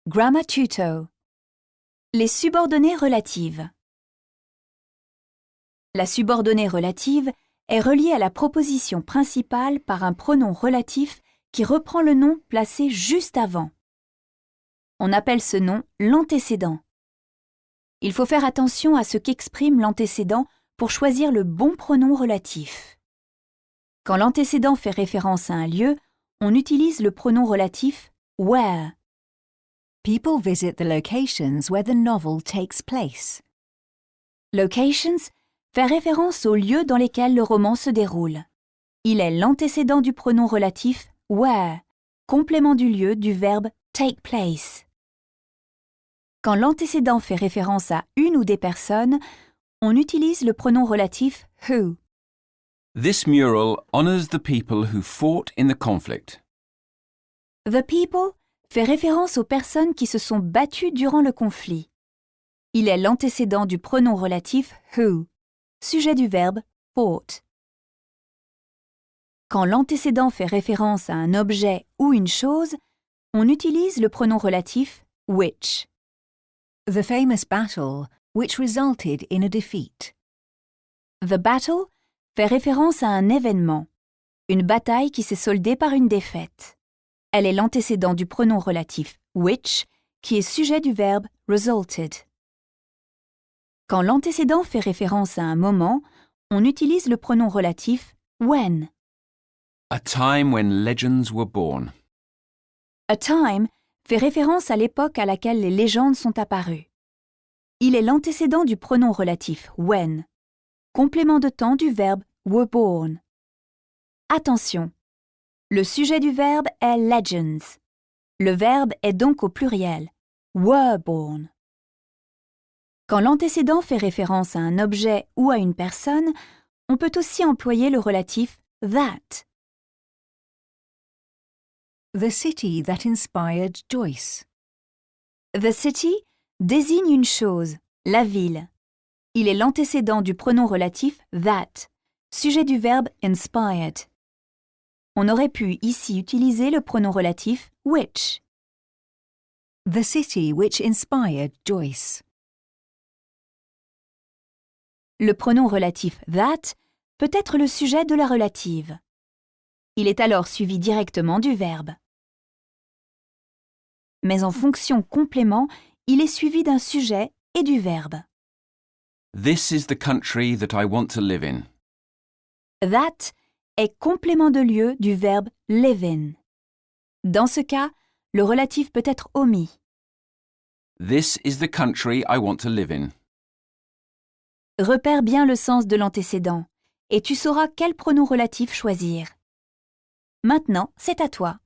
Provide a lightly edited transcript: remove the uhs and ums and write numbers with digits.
Grammar Tuto. Les subordonnées relatives. La subordonnée relative est reliée à la proposition principale par un pronom relatif qui reprend le nom placé juste avant. On appelle ce nom l'antécédent. Il faut faire attention à ce qu'exprime l'antécédent pour choisir le bon pronom relatif. Quand l'antécédent fait référence à un lieu, on utilise le pronom relatif where. People visit the locations where the novel takes place. Locations fait référence aux lieux dans lesquels le roman se déroule. Il est l'antécédent du pronom relatif where, complément du lieu du verbe take place. Quand l'antécédent fait référence à une ou des personnes, on utilise le pronom relatif who. This mural honors the people who fought in the conflict. The people fait référence aux personnes qui se sont battues durant le conflit. Il est l'antécédent du pronom relatif who, sujet du verbe fought. Quand l'antécédent fait référence à un objet ou une chose, on utilise le pronom relatif which. The famous battle which resulted in a defeat. The battle fait référence à un événement, une bataille qui s'est soldée par une défaite. Elle est l'antécédent du pronom relatif which, qui est sujet du verbe resulted. Quand l'antécédent fait référence à un moment, on utilise le pronom relatif when. A time when legends were born. A time fait référence à l'époque à laquelle les légendes sont apparues. Il est l'antécédent du pronom relatif when, complément de temps du verbe were born. Attention, le sujet du verbe est legends. Le verbe est donc au pluriel, were born. Quand l'antécédent fait référence à un objet ou à une personne, on peut aussi employer le relatif that. The city that inspired Joyce. The city désigne une chose, la ville. Il est l'antécédent du pronom relatif that, sujet du verbe inspired. On aurait pu ici utiliser le pronom relatif which. The city which inspired Joyce. Le pronom relatif that peut être le sujet de la relative. Il est alors suivi directement du verbe. Mais en fonction complément, il est suivi d'un sujet et du verbe. This is the country that I want to live in. That est complément de lieu du verbe live in. Dans ce cas, le relatif peut être omis. This is the country I want to live in. Repère bien le sens de l'antécédent et tu sauras quel pronom relatif choisir. Maintenant, c'est à toi.